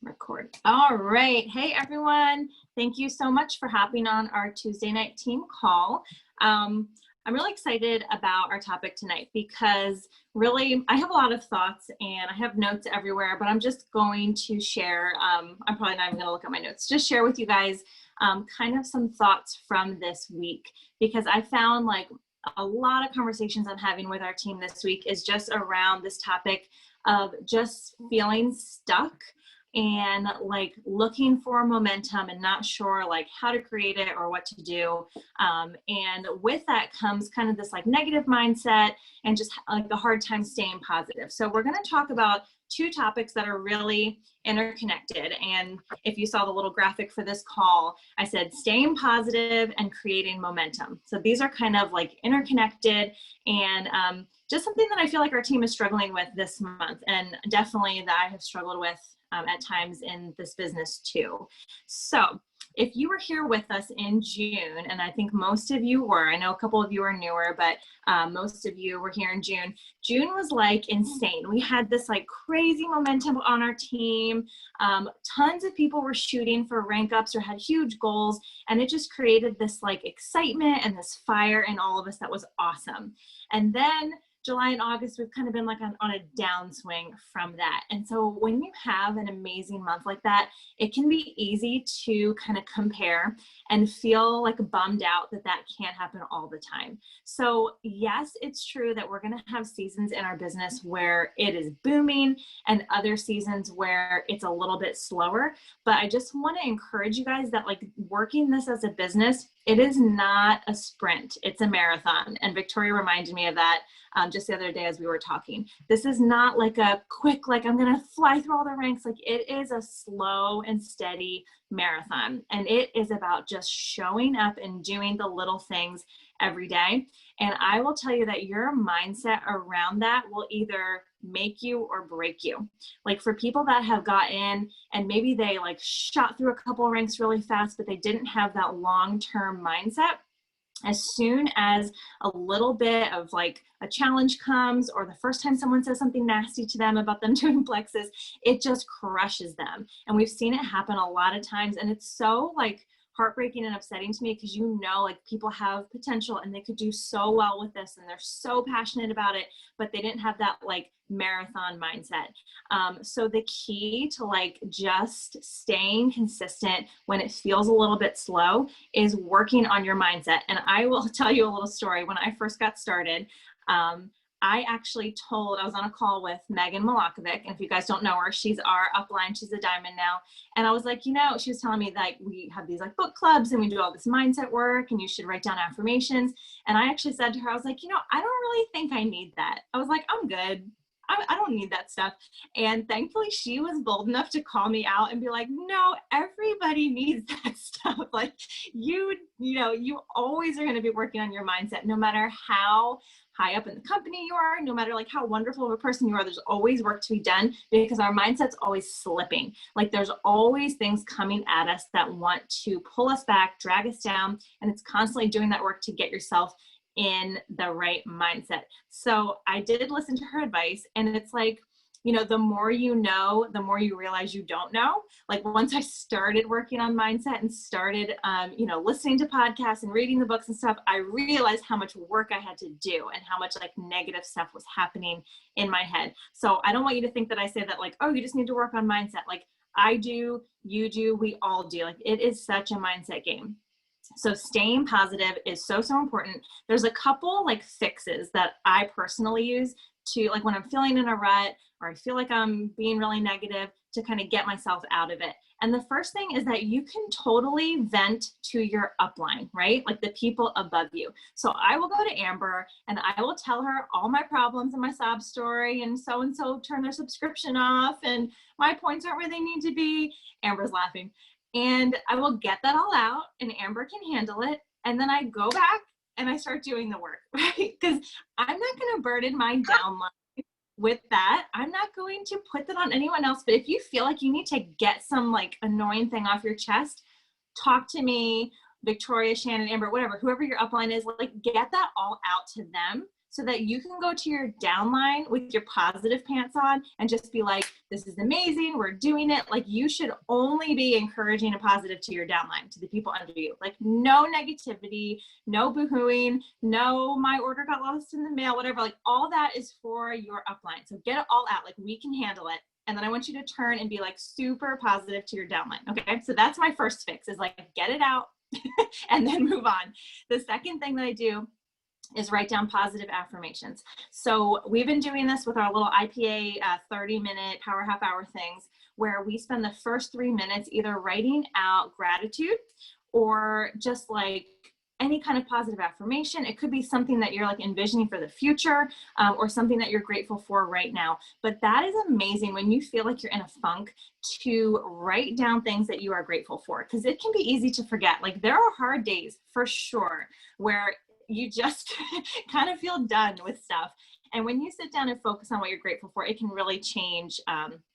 Record. All right. Hey, everyone. Thank you so much for hopping on our Tuesday night team call. I'm really excited about our topic tonight because really I have a lot of thoughts and I have notes everywhere, but I'm just going to share, I'm probably not even going to look at my notes, just share with you guys kind of some thoughts from this week, because I found like a lot of conversations I'm having with our team this week is just around this topic of just feeling stuck and like looking for momentum and not sure like how to create it or what to do. And with that comes kind of this like negative mindset and just like a hard time staying positive. So we're going to talk about two topics that are really interconnected. And if you saw the little graphic for this call, I said staying positive and creating momentum. So these are kind of like interconnected and just something that I feel like our team is struggling with this month, and definitely that I have struggled with at times in this business too. So if you were here with us in June, and I think most of you were, I know a couple of you are newer, but most of you were here in June. June was like insane. We had this like crazy momentum on our team. Tons of people were shooting for rank ups or had huge goals, and it just created this like excitement and this fire in all of us that was awesome. And then July and August, we've kind of been like on a downswing from that. And so when you have an amazing month like that, it can be easy to kind of compare and feel like bummed out that that can't happen all the time. So yes, it's true that we're going to have seasons in our business where it is booming and other seasons where it's a little bit slower. But I just want to encourage you guys that like working this as a business, it is not a sprint, it's a marathon. And Victoria reminded me of that just the other day as we were talking. This is not like a quick, like I'm gonna fly through all the ranks. Like it is a slow and steady marathon. And it is about just showing up and doing the little things every day. And I will tell you that your mindset around that will either make you or break you. Like for people that have got in and maybe they like shot through a couple ranks really fast, but they didn't have that long-term mindset. As soon as a little bit of like a challenge comes, or the first time someone says something nasty to them about them doing plexus, it just crushes them. And we've seen it happen a lot of times. And it's so like heartbreaking and upsetting to me, because you know, like people have potential and they could do so well with this and they're so passionate about it, but they didn't have that like marathon mindset. So the key to like just staying consistent when it feels a little bit slow is working on your mindset. And I will tell you a little story. When I first got started, I actually I was on a call with Megan Malakovic, and if you guys don't know her, she's our upline, she's a diamond now. And I was like, you know, she was telling me that we have these like book clubs and we do all this mindset work and you should write down affirmations. And I actually said to her, I was like, you know, I don't really think I need that. I was like, I'm good. I don't need that stuff. And thankfully she was bold enough to call me out and be like, no, everybody needs that stuff. Like you know, you always are going to be working on your mindset, no matter how high up in the company you are, no matter like how wonderful of a person you are, there's always work to be done, because our mindset's always slipping. Like there's always things coming at us that want to pull us back, drag us down. And it's constantly doing that work to get yourself in the right mindset. So I did listen to her advice, and it's like, you know, the more you know, the more you realize you don't know. Like once I started working on mindset and started, you know, listening to podcasts and reading the books and stuff, I realized how much work I had to do and how much like negative stuff was happening in my head. So I don't want you to think that I say that like, oh, you just need to work on mindset. Like I do, you do, we all do. Like it is such a mindset game. So staying positive is so important. There's a couple like fixes that I personally use to like when I'm feeling in a rut or I feel like I'm being really negative, to kind of get myself out of it. And the first thing is that you can totally vent to your upline, right? Like the people above you. So I will go to Amber and I will tell her all my problems and my sob story, and so turned their subscription off and my points aren't where they need to be. Amber's laughing. And I will get that all out and Amber can handle it. And then I go back and I start doing the work, right? Because I'm not going to burden my downline with that. I'm not going to put that on anyone else. But if you feel like you need to get some like annoying thing off your chest, talk to me, Victoria, Shannon, Amber, whatever, whoever your upline is, like get that all out to them so that you can go to your downline with your positive pants on and just be like, this is amazing, we're doing it. Like, you should only be encouraging and positive to your downline, to the people under you. Like, no negativity, no boohooing, no my order got lost in the mail, whatever. Like, all that is for your upline. So get it all out. Like, we can handle it. And then I want you to turn and be like super positive to your downline. Okay. So that's my first fix, is like, get it out and then move on. The second thing that I do is write down positive affirmations. So we've been doing this with our little IPA 30-minute power half hour things, where we spend the first 3 minutes either writing out gratitude or just like any kind of positive affirmation. It could be something that you're like envisioning for the future, or something that you're grateful for right now. But that is amazing when you feel like you're in a funk, to write down things that you are grateful for, because it can be easy to forget. Like, there are hard days for sure where you just kind of feel done with stuff. And when you sit down and focus on what you're grateful for, it can really change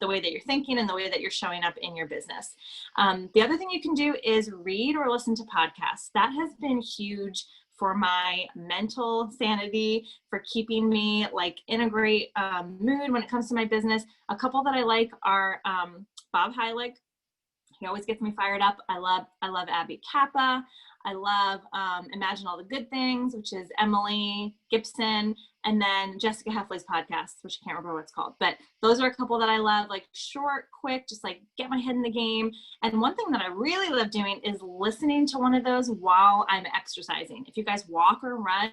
the way that you're thinking and the way that you're showing up in your business. The other thing you can do is read or listen to podcasts. That has been huge for my mental sanity, for keeping me like in a great mood when it comes to my business. A couple that I like are Bob Heilig. He always gets me fired up. I love Abby Kappa. I love Imagine All the Good Things, which is Emily Gibson, and then Jessica Heffley's podcast, which I can't remember what it's called. But those are a couple that I love, like short, quick, just like get my head in the game. And one thing that I really love doing is listening to one of those while I'm exercising. If you guys walk or run,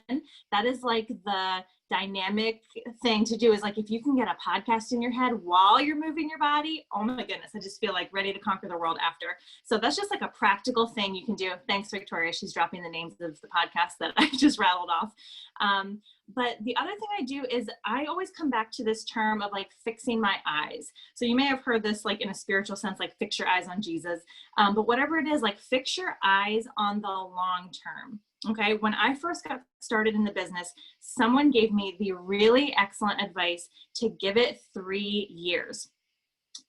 that is like the dynamic thing to do, is like, if you can get a podcast in your head while you're moving your body, oh my goodness, I just feel like ready to conquer the world after. So that's just like a practical thing you can do. Thanks, Victoria. She's dropping the names of the podcasts that I just rattled off. But the other thing I do is I always come back to this term of like fixing my eyes. So you may have heard this like in a spiritual sense, like fix your eyes on Jesus. But whatever it is, like fix your eyes on the long term. Okay. When I first got started in the business, someone gave me the really excellent advice to give it 3 years.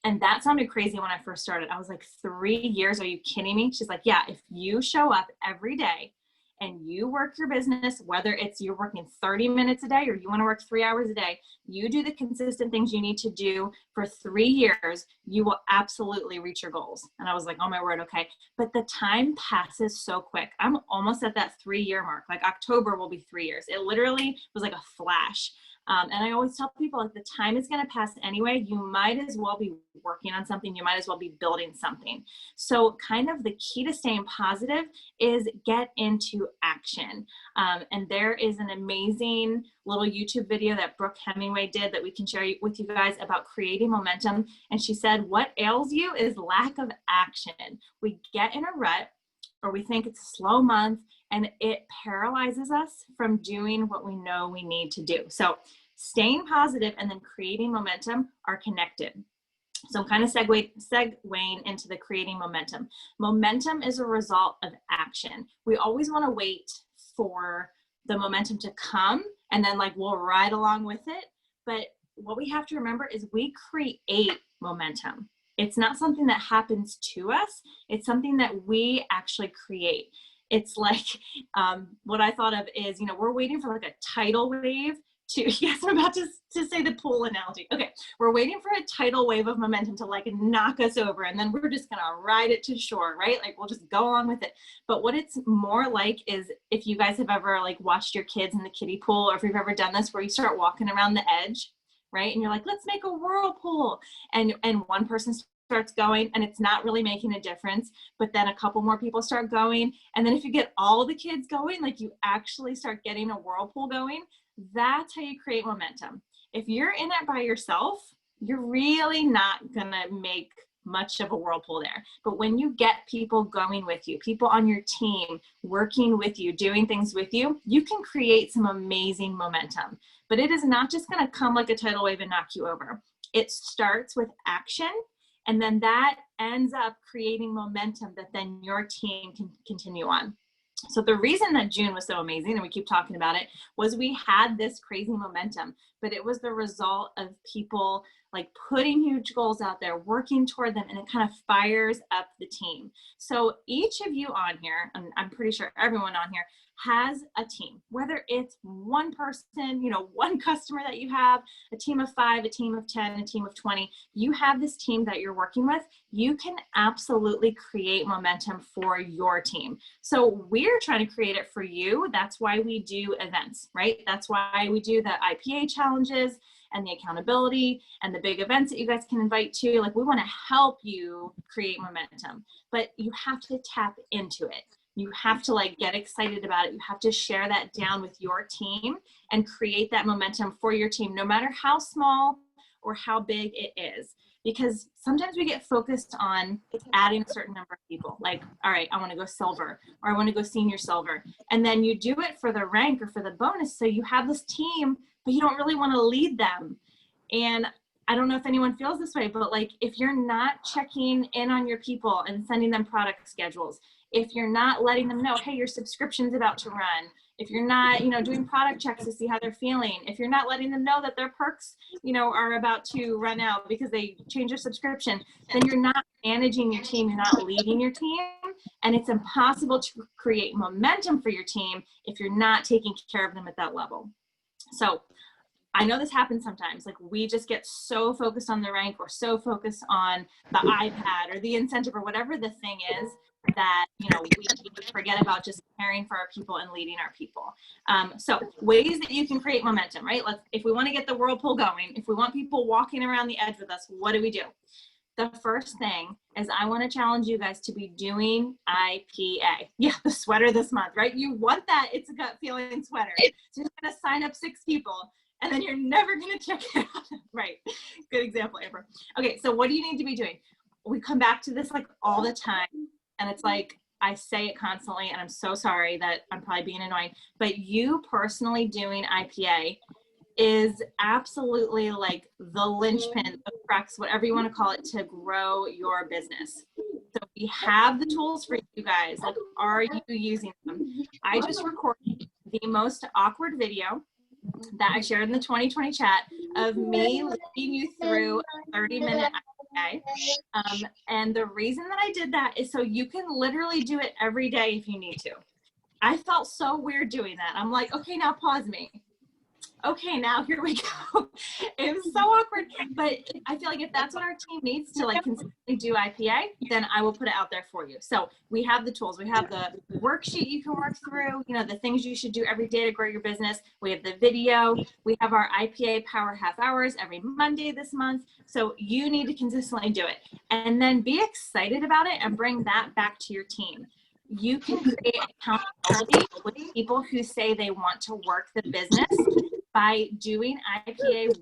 And that sounded crazy when I first started. I was like, 3 years? Are you kidding me? She's like, yeah, if you show up every day and you work your business, whether it's you're working 30 minutes a day or you want to work 3 hours a day, you do the consistent things you need to do for 3 years, you will absolutely reach your goals. And I was like, oh my word, okay. But the time passes so quick. I'm almost at that 3-year mark. Like October will be 3 years. It literally was like a flash. And I always tell people, like, the time is going to pass anyway. You might as well be working on something. You might as well be building something. So kind of the key to staying positive is get into action. And there is an amazing little YouTube video that Brooke Hemingway did that we can share with you guys about creating momentum. And she said, what ails you is lack of action. We get in a rut, or we think it's a slow month, and it paralyzes us from doing what we know we need to do. So staying positive and then creating momentum are connected. So I'm kind of segueing into the creating momentum. Momentum is a result of action. We always want to wait for the momentum to come and then like we'll ride along with it. But what we have to remember is we create momentum. It's not something that happens to us. It's something that we actually create. It's like what I thought of is, we're waiting for like a tidal wave to, yes, I'm about to say the pool analogy. Okay, we're waiting for a tidal wave of momentum to like knock us over, and then we're just gonna ride it to shore, right? Like we'll just go along with it. But what it's more like is, if you guys have ever like watched your kids in the kiddie pool, or if you've ever done this where you start walking around the edge, right? And you're like, let's make a whirlpool. And one person starts going and it's not really making a difference, but then a couple more people start going. And then if you get all the kids going, like you actually start getting a whirlpool going. That's how you create momentum. If you're in it by yourself, you're really not gonna make much of a whirlpool there. But when you get people going with you, people on your team working with you, doing things with you, you can create some amazing momentum. But it is not just gonna come like a tidal wave and knock you over. It starts with action, and then that ends up creating momentum that then your team can continue on. So the reason that June was so amazing, and we keep talking about it, was we had this crazy momentum, but it was the result of people like putting huge goals out there, working toward them, and it kind of fires up the team. So each of you on here, and I'm pretty sure everyone on here, has a team, whether it's one person, one customer that you have, a team of 5, a team of 10, a team of 20, you have this team that you're working with. You can absolutely create momentum for your team. So we're trying to create it for you. That's why we do events, right? That's why we do the IPA challenges and the accountability and the big events that you guys can invite to. Like, we want to help you create momentum, but you have to tap into it. You have to get excited about it. You have to share that down with your team and create that momentum for your team, no matter how small or how big it is. Because sometimes we get focused on adding a certain number of people. Like, all right, I want to go silver, or I want to go senior silver. And then you do it for the rank or for the bonus. So you have this team, but you don't really want to lead them. And I don't know if anyone feels this way, but if you're not checking in on your people and sending them product schedules, if you're not letting them know, hey, your subscription's about to run, if you're not, doing product checks to see how they're feeling, if you're not letting them know that their perks, are about to run out because they change their subscription, then you're not managing your team, you're not leading your team, and it's impossible to create momentum for your team if you're not taking care of them at that level. So I know this happens sometimes. We just get so focused on the rank or so focused on the iPad or the incentive or whatever the thing is that, we forget about just caring for our people and leading our people. So ways that you can create momentum, right? If we want to get the whirlpool going, if we want people walking around the edge with us, what do? The first thing is I want to challenge you guys to be doing IPA. Yeah, the sweater this month, right? You want that It's a Gut Feeling sweater. So you're going to sign up 6 people. And then you're never going to check it out. Right. Good example, Amber. Okay. So what do you need to be doing? We come back to this all the time. And it's I say it constantly, and I'm so sorry that I'm probably being annoying, but you personally doing IPA is absolutely the linchpin, the crux, whatever you want to call it, to grow your business. So we have the tools for you guys. Are you using them? I just recorded the most awkward video that I shared in the 2020 chat of me leading you through a 30-minute IPA. And the reason that I did that is so you can literally do it every day if you need to. I felt so weird doing that. I'm like, okay, now pause me. Okay, now here we go. It was so awkward, but I feel if that's what our team needs to consistently do IPA, then I will put it out there for you. So we have the tools. We have the worksheet you can work through, the things you should do every day to grow your business. We have the video. We have our IPA Power Half Hours every Monday this month. So you need to consistently do it and then be excited about it and bring that back to your team. You can create accountability with people who say they want to work the business by doing IPA.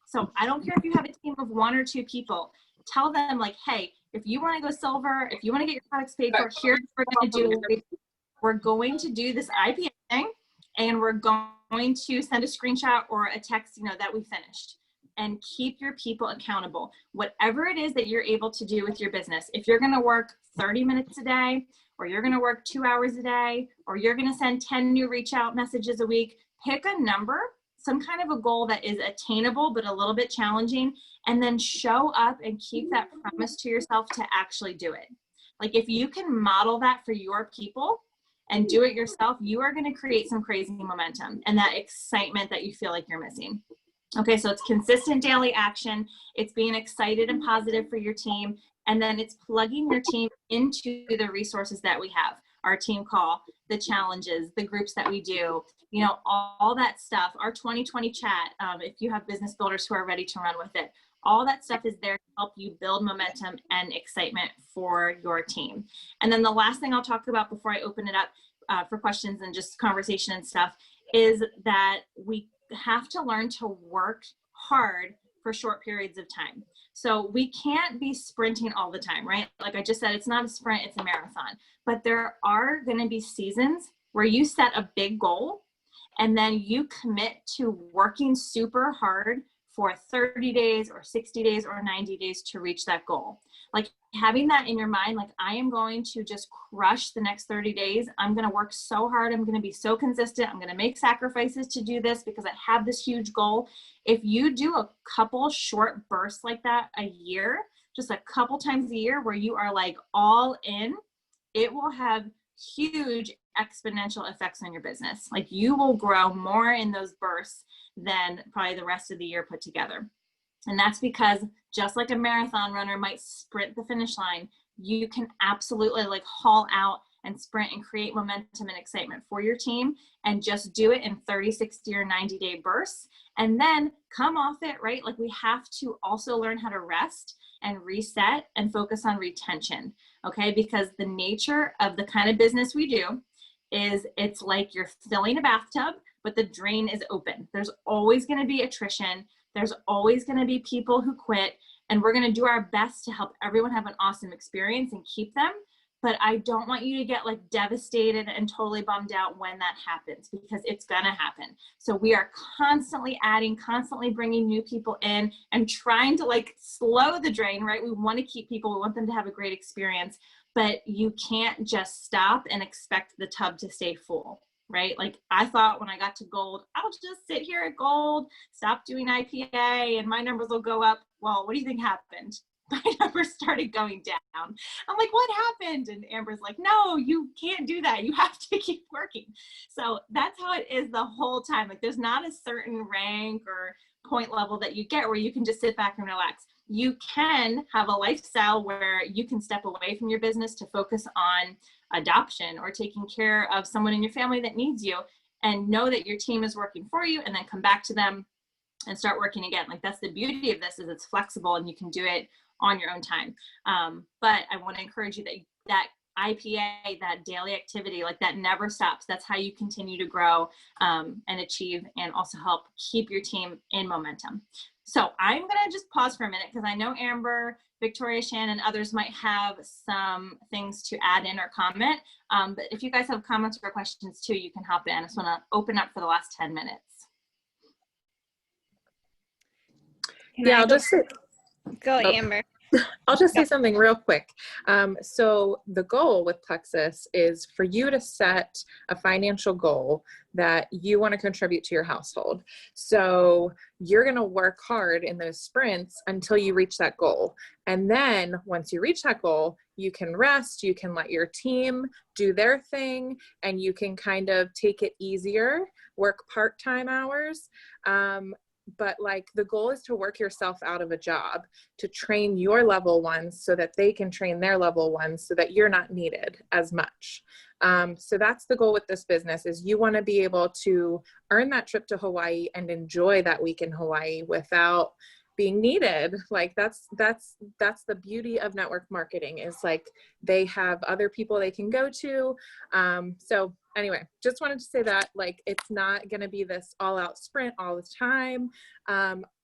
So I don't care if you have a team of 1 or 2 people, tell them hey, if you want to go silver, if you want to get your products paid for, here's what we're going to do. We're going to do this IPA thing, and we're going to send a screenshot or a text, that we finished. And keep your people accountable. Whatever it is that you're able to do with your business, if you're going to work 30 minutes a day, or you're going to work 2 hours a day, or you're going to send 10 new reach out messages a week, pick a number, some kind of a goal that is attainable, but a little bit challenging, and then show up and keep that promise to yourself to actually do it. If you can model that for your people and do it yourself, you are going to create some crazy momentum and that excitement that you feel you're missing. Okay, so it's consistent daily action. It's being excited and positive for your team. And then it's plugging your team into the resources that we have, our team call, the challenges, the groups that we do, all that stuff, our 2020 chat, if you have business builders who are ready to run with it, all that stuff is there to help you build momentum and excitement for your team. And then the last thing I'll talk about before I open it up for questions and just conversation and stuff is that we have to learn to work hard for short periods of time. So we can't be sprinting all the time, right? Like I just said, it's not a sprint, it's a marathon. But there are going to be seasons where you set a big goal and then you commit to working super hard for 30 days or 60 days or 90 days to reach that goal. Like having that in your mind, like I am going to just crush the next 30 days. I'm going to work so hard. I'm going to be so consistent. I'm going to make sacrifices to do this because I have this huge goal. If you do a couple short bursts like that a year, just a couple times a year where you are like all in, it will have huge exponential effects on your business. Like you will grow more in those bursts than probably the rest of the year put together. And that's because just like a marathon runner might sprint the finish line, you can absolutely like haul out and sprint and create momentum and excitement for your team and just do it in 30, 60, or 90-day bursts. And then come off it, right? Like we have to also learn how to rest and reset and focus on retention, okay? Because the nature of the kind of business we do is it's like you're filling a bathtub, but the drain is open. There's always gonna be attrition. There's always gonna be people who quit, and we're gonna do our best to help everyone have an awesome experience and keep them. But I don't want you to get like devastated and totally bummed out when that happens, because it's gonna happen. So we are constantly adding, constantly bringing new people in and trying to like slow the drain, right? We wanna keep people, we want them to have a great experience, but you can't just stop and expect the tub to stay full, right? Like I thought when I got to gold, I'll just sit here at gold, stop doing IPA and my numbers will go up. Well, what do you think happened? My numbers started going down. I'm like, what happened? And Amber's like, no, you can't do that. You have to keep working. So that's how it is the whole time. Like there's not a certain rank or point level that you get where you can just sit back and relax. You can have a lifestyle where you can step away from your business to focus on adoption or taking care of someone in your family that needs you, and know that your team is working for you, and then come back to them and start working again. Like that's the beauty of this, is it's flexible and you can do it on your own time. But I want to encourage you that IPA, that daily activity, like that never stops. That's how you continue to grow and achieve, and also help keep your team in momentum. So I'm going to just pause for a minute because I know Amber, Victoria, Shannon, others might have some things to add in or comment. But if you guys have comments or questions too, you can hop in. I just want to open up for the last 10 minutes. Yeah, I'll just say, Go, Amber. I'll just say something real quick. So the goal with Plexus is for you to set a financial goal that you want to contribute to your household. So you're going to work hard in those sprints until you reach that goal. And then once you reach that goal, you can rest, you can let your team do their thing, and you can kind of take it easier, work part-time hours. But like the goal is to work yourself out of a job, to train your level ones so that they can train their level ones so that you're not needed as much. So that's the goal with this business, is you want to be able to earn that trip to Hawaii and enjoy that week in Hawaii without being needed. Like that's the beauty of network marketing, is like they have other people they can go to. So anyway, just wanted to say that like it's not going to be this all out sprint all the time.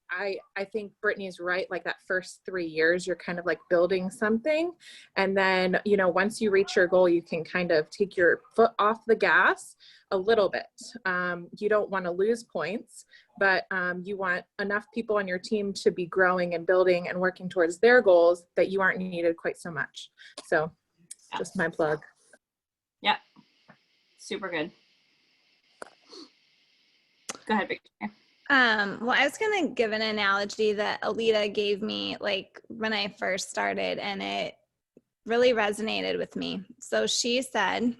I think Brittany's right. Like that first 3 years, you're kind of like building something. And then, you know, once you reach your goal, you can kind of take your foot off the gas a little bit. You don't want to lose points, but you want enough people on your team to be growing and building and working towards their goals that you aren't needed quite so much. So just my plug. Yep. Super good. Go ahead, Victoria. Well, I was going to give an analogy that Alita gave me like when I first started, and it really resonated with me. So she said,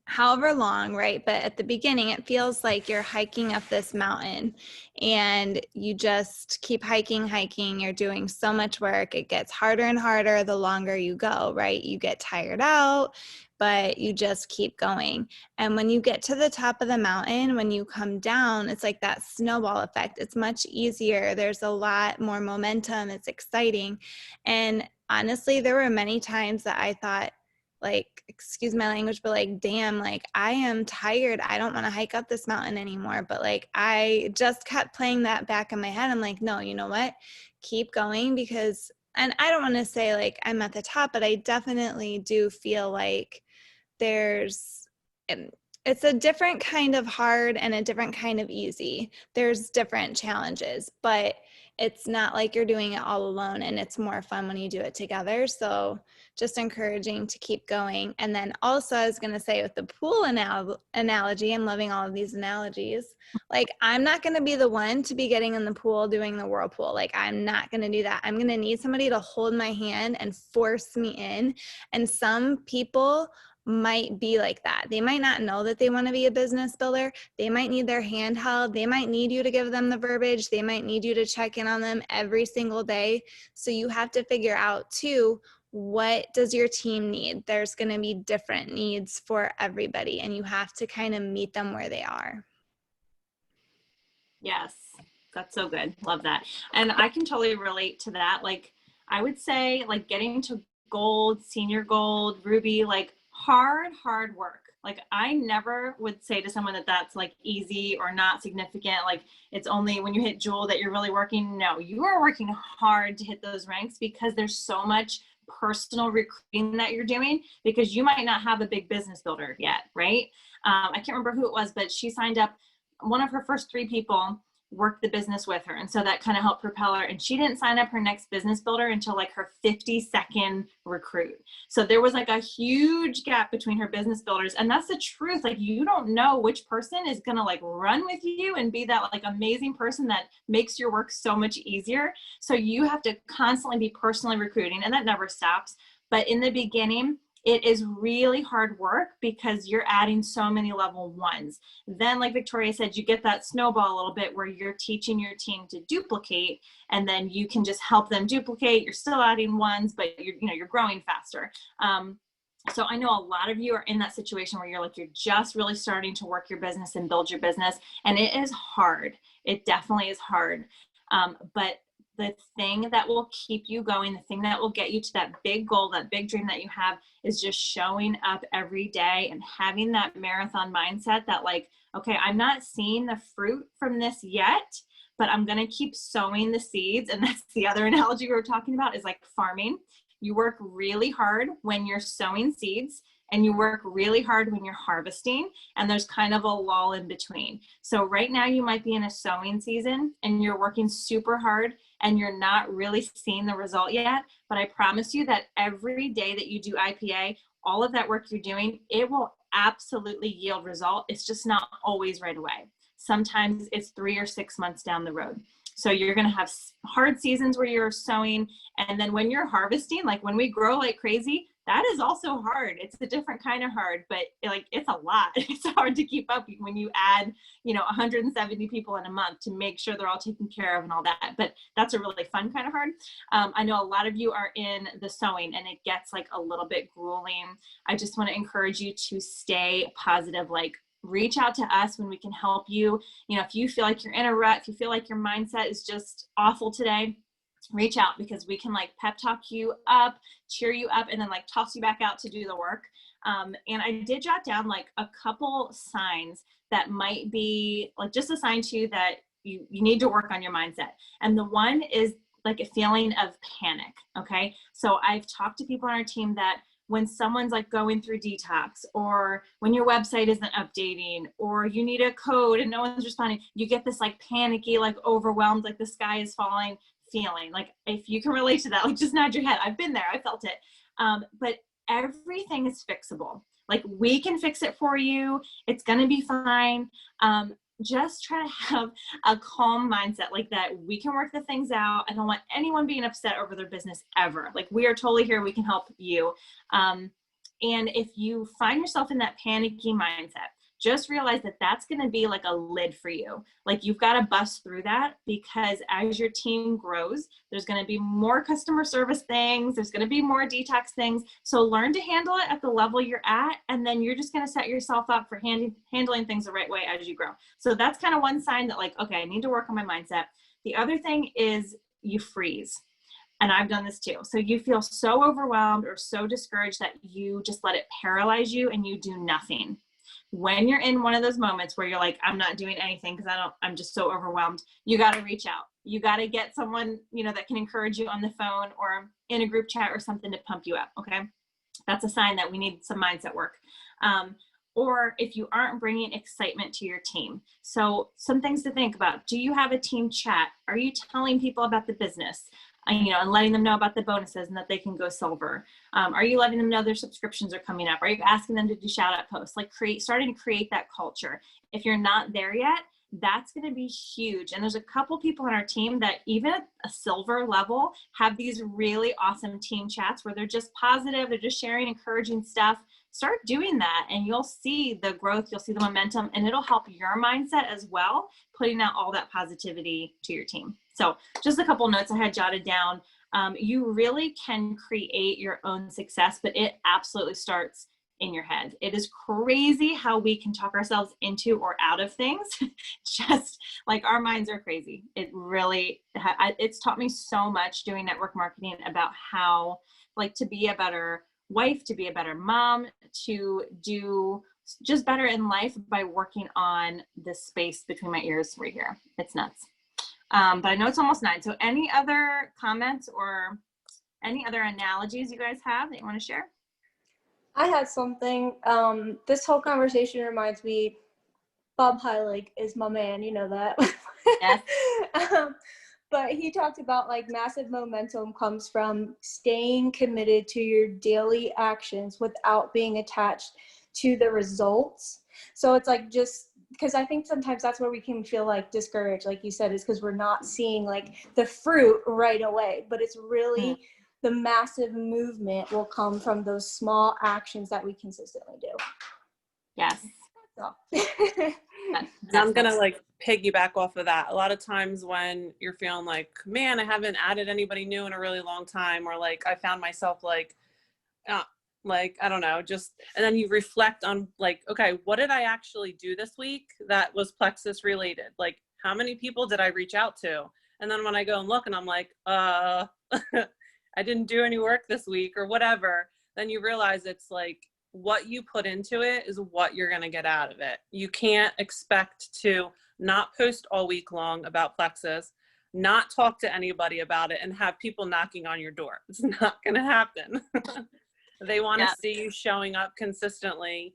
however long, right? But at the beginning, it feels like you're hiking up this mountain and you just keep hiking. You're doing so much work. It gets harder and harder the longer you go, right? You get tired out, but you just keep going. And when you get to the top of the mountain, when you come down, it's like that snowball effect. It's much easier. There's a lot more momentum. It's exciting. And honestly, there were many times that I thought, like, excuse my language, but like, damn, like I am tired. I don't want to hike up this mountain anymore. But like, I just kept playing that back in my head. I'm like, no, you know what? Keep going, because, and I don't want to say like I'm at the top, but I definitely do feel like there's, It's a different kind of hard and a different kind of easy. There's different challenges, but it's not like you're doing it all alone, and it's more fun when you do it together. So just encouraging to keep going. And then also I was going to say with the pool analogy, I'm loving all of these analogies. Like, I'm not going to be the one to be getting in the pool doing the whirlpool. Like, I'm not going to do that. I'm going to need somebody to hold my hand and force me in. And some people might be like that. They might not know that they want to be a business builder. They might need their hand held. They might need you to give them the verbiage. They might need you to check in on them every single day. So you have to figure out too, what does your team need? There's going to be different needs for everybody, and you have to kind of meet them where they are. Yes, that's so good. Love that. And I can totally relate to that. Like, I would say like getting to gold, senior gold, ruby, like hard work. Like, I never would say to someone that that's like easy or not significant. Like, it's only when you hit jewel that you're really working. No, you are working hard to hit those ranks, because there's so much personal recruiting that you're doing, because you might not have a big business builder yet, right? I can't remember who it was, but she signed up. One of her first 3 people worked the business with her. And so that kind of helped propel her. And she didn't sign up her next business builder until like her 52nd recruit. So there was like a huge gap between her business builders. And that's the truth. Like, you don't know which person is going to like run with you and be that like amazing person that makes your work so much easier. So you have to constantly be personally recruiting, and that never stops. But in the beginning, it is really hard work, because you're adding so many level 1s. Then, like Victoria said, you get that snowball a little bit where you're teaching your team to duplicate, and then you can just help them duplicate. You're still adding 1s, but you're growing faster. So I know a lot of you are in that situation where you're just really starting to work your business and build your business, and it is hard. It definitely is hard. But the thing that will keep you going, the thing that will get you to that big goal, that big dream that you have, is just showing up every day and having that marathon mindset that like, okay, I'm not seeing the fruit from this yet, but I'm going to keep sowing the seeds. And that's the other analogy we were talking about, is like farming. You work really hard when you're sowing seeds, and you work really hard when you're harvesting, and there's kind of a lull in between. So right now you might be in a sowing season and you're working super hard and you're not really seeing the result yet, but I promise you that every day that you do IPA, all of that work you're doing, it will absolutely yield result. It's just not always right away. Sometimes it's 3 or 6 months down the road. So you're going to have hard seasons where you're sowing, and then when you're harvesting, like when we grow like crazy, that is also hard. It's a different kind of hard, but it's a lot. It's hard to keep up when you add, 170 people in a month to make sure they're all taken care of and all that. But that's a really fun kind of hard. I know a lot of you are in the sewing, and it gets like a little bit grueling. I just want to encourage you to stay positive. Like, reach out to us when we can help you. If you feel like you're in a rut, if you feel like your mindset is just awful today, reach out, because we can like pep talk you up, cheer you up, and then like toss you back out to do the work. And I did jot down like a couple signs that might be like just a sign to you that you need to work on your mindset. And the one is like a feeling of panic. Okay. So I've talked to people on our team that when someone's like going through detox, or when your website isn't updating, or you need a code and no one's responding, you get this like panicky, like overwhelmed, like the sky is falling feeling. Like, if you can relate to that, like just nod your head. I've been there, I felt it. But everything is fixable. Like, we can fix it for you. It's going to be fine. Just try to have a calm mindset, like that we can work the things out. I don't want anyone being upset over their business ever. Like, we are totally here. We can help you. And if you find yourself in that panicky mindset, just realize that that's going to be like a lid for you. Like, you've got to bust through that, because as your team grows, there's going to be more customer service things. There's going to be more detox things. So learn to handle it at the level you're at. And then you're just going to set yourself up for handling things the right way as you grow. So that's kind of one sign that like, okay, I need to work on my mindset. The other thing is you freeze. And I've done this too. So you feel so overwhelmed or so discouraged that you just let it paralyze you and you do nothing. When you're in one of those moments where you're like, I'm not doing anything because I'm just so overwhelmed, you got to reach out. You got to get someone, that can encourage you on the phone or in a group chat or something to pump you up. Okay. That's a sign that we need some mindset work. or if you aren't bringing excitement to your team. So some things to think about. Do you have a team chat? Are you telling people about the business? And letting them know about the bonuses and that they can go silver. Are you letting them know their subscriptions are coming up? Are you asking them to do shout out posts? Like starting to create that culture. If you're not there yet, that's going to be huge. And there's a couple people on our team that even at a silver level have these really awesome team chats where they're just positive, they're just sharing encouraging stuff. Start doing that and you'll see the growth, you'll see the momentum, and it'll help your mindset as well, putting out all that positivity to your team. So just a couple notes I had jotted down. You really can create your own success, but it absolutely starts in your head. It is crazy how we can talk ourselves into or out of things. Just like our minds are crazy. It really, it's taught me so much doing network marketing about how like to be a better wife, to be a better mom, to do just better in life by working on this space between my ears right here. It's nuts. But I know it's almost 9. So any other comments or any other analogies you guys have that you want to share? I had something. This whole conversation reminds me, Bob Heilig is my man, you know that. Yes. But he talked about like massive momentum comes from staying committed to your daily actions without being attached to the results. So it's like just because I think sometimes that's where we can feel like discouraged, like you said, is because we're not seeing like the fruit right away. But it's really the massive movement will come from those small actions that we consistently do. Yes. So. I'm gonna like piggyback off of that. A lot of times when you're feeling like, man, I haven't added anybody new in a really long time, or like I found myself like I don't know, just, and then you reflect on like, okay, what did I actually do this week that was Plexus related? Like, how many people did I reach out to? And then when I go and look and I'm like, I didn't do any work this week or whatever, then you realize it's like what you put into it is what you're going to get out of it. You can't expect to not post all week long about Plexus, not talk to anybody about it, and have people knocking on your door. It's not going to happen. They want to see you showing up consistently.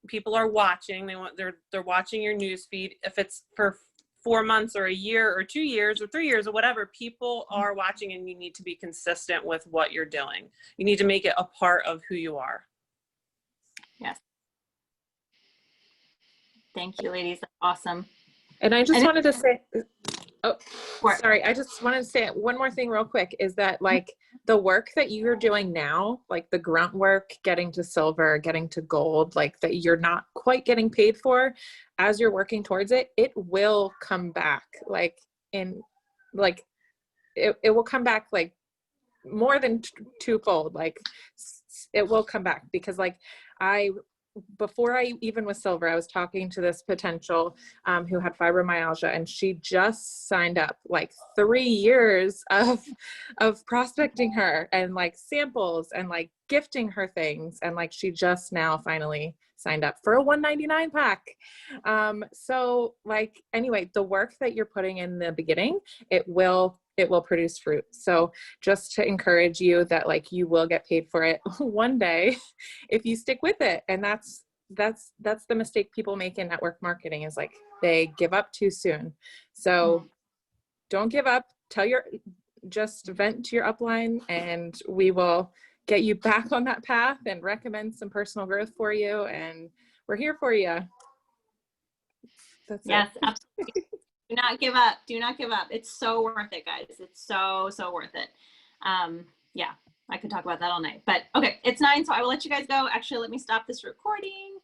People are watching. They're watching your news feed. If it's for 4 months or a year or 2 years or 3 years or whatever, people are watching, and you need to be consistent with what you're doing. You need to make it a part of who you are. Yes. Thank you, ladies. That's awesome. And I just wanted to say, sorry. I just wanted to say one more thing real quick is that like the work that you're doing now, like the grunt work, getting to silver, getting to gold, like that you're not quite getting paid for, as you're working towards it, it will come back it will come back like more than twofold. Like it will come back because like before I even was silver, I was talking to this potential who had fibromyalgia, and she just signed up like 3 years of prospecting her and like samples and like gifting her things. And like, she just now finally signed up for a $199 pack. So like, anyway, the work that you're putting in the beginning, it will produce fruit. So just to encourage you that like you will get paid for it one day if you stick with it. And that's the mistake people make in network marketing, is like they give up too soon. So don't give up. Just vent to your upline, and we will get you back on that path and recommend some personal growth for you. And we're here for you. That's it. Absolutely. Do not give up. Do not give up. It's so worth it, guys. It's so worth it. Yeah, I could talk about that all night, but okay, it's 9, so I will let you guys go. Actually, let me stop this recording.